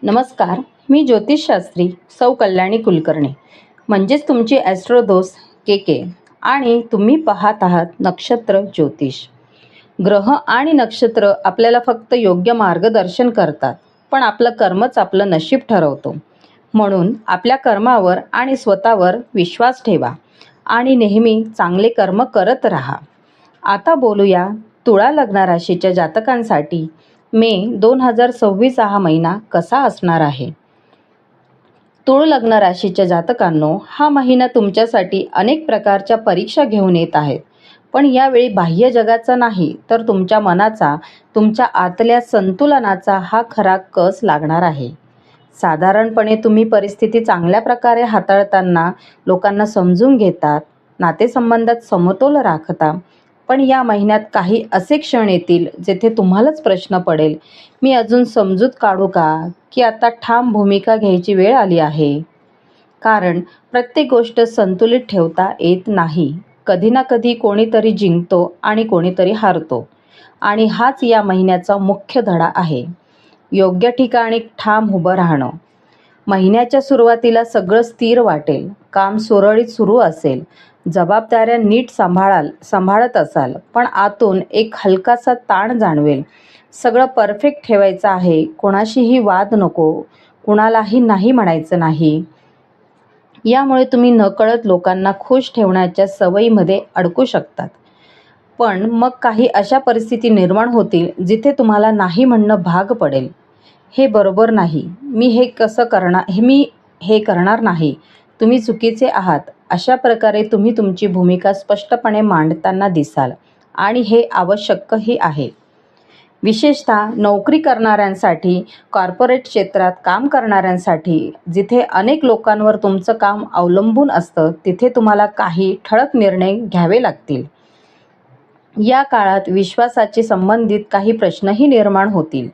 नमस्कार. मी ज्योतिषशास्त्री सौ कल्याणी कुलकर्णी, म्हणजेच तुमची ॲस्ट्रोदोस के के. आणि तुम्ही पाहत आहात नक्षत्र ज्योतिष. ग्रह आणि नक्षत्र आपल्याला फक्त योग्य मार्गदर्शन करतात, पण आपलं कर्मच आपलं नशीब ठरवतो. म्हणून आपल्या कर्मावर आणि स्वतःवर विश्वास ठेवा आणि नेहमी चांगले कर्म करत राहा. आता बोलूया तुळा लग्न राशीच्या जातकांसाठी मे 2026 हा महिना कसा असणार आहे. तुळ लग्न राशीच्या जातकांनो, हा महिना तुमच्यासाठी अनेक प्रकारच्या परीक्षा घेऊन येत आहेत. पण यावेळी बाह्य जगाचा नाही, तर तुमच्या मनाचा, तुमच्या आतल्या संतुलनाचा हा खरा कस लागणार आहे. साधारणपणे तुम्ही परिस्थिती चांगल्या प्रकारे हाताळताना लोकांना समजून घेतात, नातेसंबंधात समतोल राखता. पण या महिन्यात काही असे क्षण येतील जेथे तुम्हालाच प्रश्न पडेल, मी अजून समजूत काढू का, की आता ठाम भूमिका घ्यायची वेळ आली आहे. कारण प्रत्येक गोष्ट संतुलित ठेवता येत नाही. कधी ना कधी कोणीतरी जिंकतो आणि कोणीतरी हारतो. आणि हाच या महिन्याचा मुख्य धडा आहे. योग्य ठिकाणी ठाम उभं राहणं. महिन्याच्या सुरुवातीला सगळं स्थिर वाटेल, काम सुरळीत सुरू असेल, जबाबदाऱ्या नीट सांभाळत असाल, पण आतून एक हलकासा ताण जाणवेल. सगळं परफेक्ट ठेवायचं आहे, कोणाशीही वाद नको, कुणालाही नाही म्हणायचं नाही. यामुळे तुम्ही नकळत लोकांना खुश ठेवण्याच्या सवयीमध्ये अडकू शकतात. पण मग काही अशा परिस्थिती निर्माण होतील जिथे तुम्हाला नाही म्हणणं भाग पडेल. हे बरोबर नाही, मी हे करणार नाही, तुम्ही चुकीचे आहात. अशा प्रकारे तुम्ही तुमची भूमिका स्पष्टपणे मांडताना दिसाल आणि हे आवश्यकही आहे. विशेषतः नोकरी करणाऱ्यांसाठी, कॉर्पोरेट क्षेत्रात काम करणाऱ्यांसाठी, जिथे अनेक लोकांवर तुमचं काम अवलंबून असतं, तिथे तुम्हाला काही ठळक निर्णय घ्यावे लागतील. या काळात विश्वासाशी संबंधित काही प्रश्नही निर्माण होतील.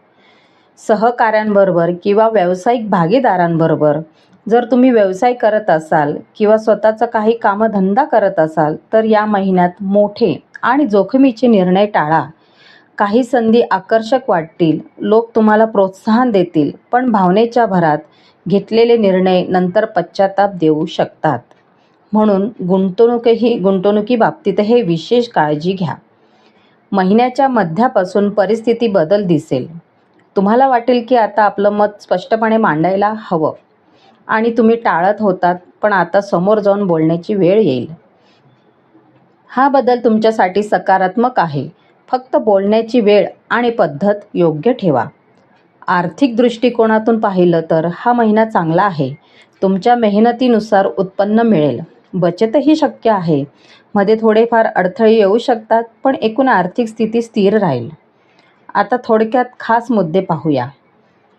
सहकाऱ्यांबरोबर किंवा व्यावसायिक भागीदारांबरोबर. जर तुम्ही व्यवसाय करत असाल किंवा स्वतःचा काही कामधंदा करत असाल, तर या महिन्यात मोठे आणि जोखमीचे निर्णय टाळा. काही संधी आकर्षक वाटतील, लोक तुम्हाला प्रोत्साहन देतील, पण भावनेच्या भरात घेतलेले निर्णय नंतर पश्चाताप देऊ शकतात. म्हणून गुंतवणुकीबाबतीत हे विशेष काळजी घ्या. महिन्याच्या मध्यापासून परिस्थिती बदल दिसेल. तुम्हाला वाटेल की आता आपलं मत स्पष्टपणे मांडायला हवं आणि तुम्ही टाळत होतात, पण आता समोर जाऊन बोलण्याची वेळ येईल. हा बदल तुमच्यासाठी सकारात्मक आहे. फक्त बोलण्याची वेळ आणि पद्धत योग्य ठेवा. आर्थिक दृष्टिकोनातून पाहिलं तर हा महिना चांगला आहे. तुमच्या मेहनतीनुसार उत्पन्न मिळेल. बचतही शक्य आहे. मध्ये थोडेफार अडथळे येऊ शकतात, पण एकूण आर्थिक स्थिती स्थिर राहील. आता थोडक्यात खास मुद्दे पाहूया.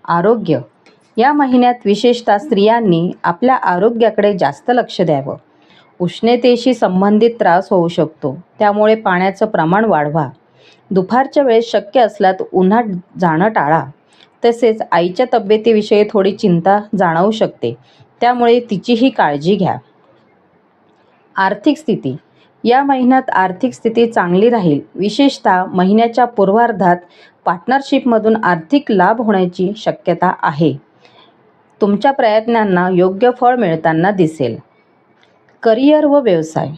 आरोग्य. या महिन्यात विशेषतः स्त्रियांनी आपल्या आरोग्याकडे जास्त लक्ष द्यावं. उष्णतेशी संबंधित त्रास होऊ शकतो, त्यामुळे पाण्याचं प्रमाण वाढवा. दुपारच्या वेळेस शक्य असल्यास उन्हात जाणं टाळा. तसेच आईच्या तब्येतीविषयी थोडी चिंता जाणवू शकते, त्यामुळे तिचीही काळजी घ्या. आर्थिक स्थिती. या महिन्यात आर्थिक स्थिती चांगली राहील. विशेषतः महिन्याच्या पूर्वार्धात पार्टनरशिपमधून आर्थिक लाभ होण्याची शक्यता आहे. तुमच्या प्रयत्नांना योग्य फळ मिळताना दिसेल. करिअर व व्यवसाय.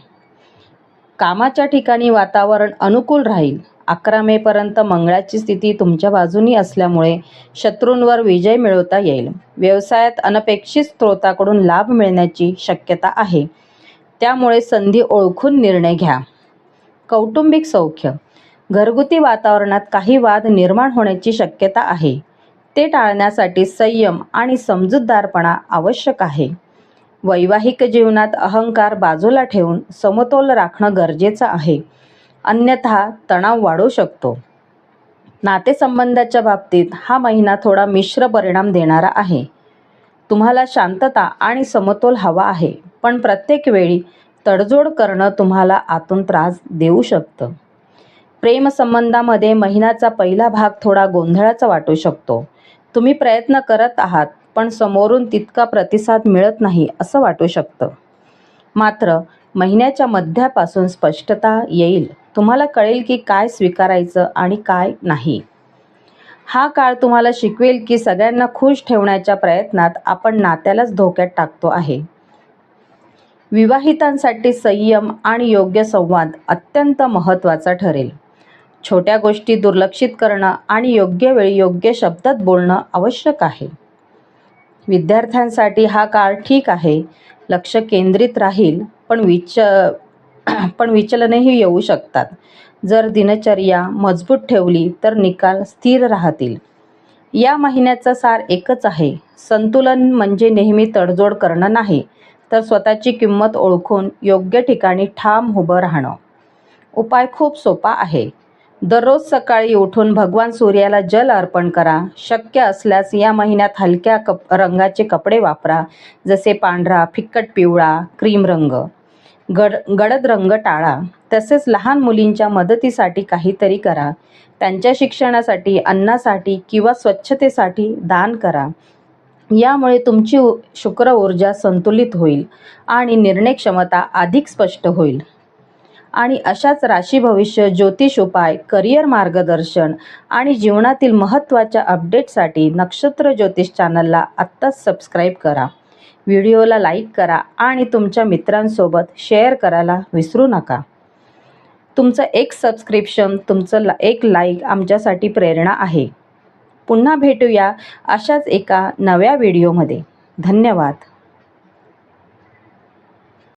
कामाच्या ठिकाणी वातावरण अनुकूल राहील. 11 मेपर्यंत मंगळाची स्थिती तुमच्या बाजूनी असल्यामुळे शत्रूंवर विजय मिळवता येईल. व्यवसायात अनपेक्षित स्रोताकडून लाभ मिळण्याची शक्यता आहे, त्यामुळे संधी ओळखून निर्णय घ्या. कौटुंबिक सौख्य. घरगुती वातावरणात काही वाद निर्माण होण्याची शक्यता आहे. ते टाळण्यासाठी संयम आणि समजूतदारपणा आवश्यक आहे. वैवाहिक जीवनात अहंकार बाजूला ठेवून समतोल राखणं गरजेचं आहे, अन्यथा तणाव वाढू शकतो. नातेसंबंधाच्या बाबतीत हा महिना थोडा मिश्र परिणाम देणारा आहे. तुम्हाला शांतता आणि समतोल हवा आहे, पण प्रत्येक वेळी तडजोड करणं तुम्हाला आतून त्रास देऊ शकतं. प्रेमसंबंधामध्ये महिन्याचा पहिला भाग थोडा गोंधळाचा वाटू शकतो. तुम्ही प्रयत्न करत आहात, पण समोरून तितका प्रतिसाद मिळत नाही असं वाटू शकतं. मात्र महिन्याच्या मध्यापासून स्पष्टता येईल. तुम्हाला कळेल की काय स्वीकारायचं आणि काय नाही. हा काळ तुम्हाला शिकवेल की सगळ्यांना खुश ठेवण्याच्या प्रयत्नात आपण नात्यालाच धोक्यात टाकतो आहे. विवाहितांसाठी संयम आणि योग्य संवाद अत्यंत महत्त्वाचा ठरेल. छोट्या गोष्टी दुर्लक्षित करणं आणि योग्य वेळी योग्य शब्दात बोलणं आवश्यक आहे. विद्यार्थ्यांसाठी हा काळ ठीक आहे. लक्ष केंद्रित राहील, पण विचलनही येऊ शकतात. जर दिनचर्या मजबूत ठेवली तर निकाल स्थिर राहतील. या महिन्याचा सार एकच आहे. संतुलन म्हणजे नेहमी तडजोड करणं नाही, तर स्वतःची किंमत ओळखून योग्य ठिकाणी ठाम उभं राहणं. उपाय खूप सोपा आहे. दररोज सकाळी उठून भगवान सूर्याला जल अर्पण करा. शक्य असल्यास या महिन्यात हलक्या रंगाचे कपडे वापरा, जसे पांढरा, फिक्कट पिवळा, क्रीम रंग. गडद रंग टाळा. तसेच लहान मुलींच्या मदतीसाठी काहीतरी करा. त्यांच्या शिक्षणासाठी, अन्नासाठी किंवा स्वच्छतेसाठी दान करा. यामुळे तुमची शुक्र ऊर्जा संतुलित होईल आणि निर्णय क्षमता अधिक स्पष्ट होईल. आणि अशाच राशी भविष्य, ज्योतिष उपाय, करिअर मार्गदर्शन आणि जीवनातील महत्त्वाच्या अपडेटसाठी नक्षत्र ज्योतिष चॅनलला आत्ताच सबस्क्राईब करा. व्हिडिओला लाईक करा आणि तुमच्या मित्रांसोबत शेअर करायला विसरू नका. तुमचं एक सबस्क्रिप्शन, तुमचं एक लाईक आमच्यासाठी प्रेरणा आहे. पुन्हा भेटूया अशाच एका नव्या व्हिडिओमध्ये. धन्यवाद.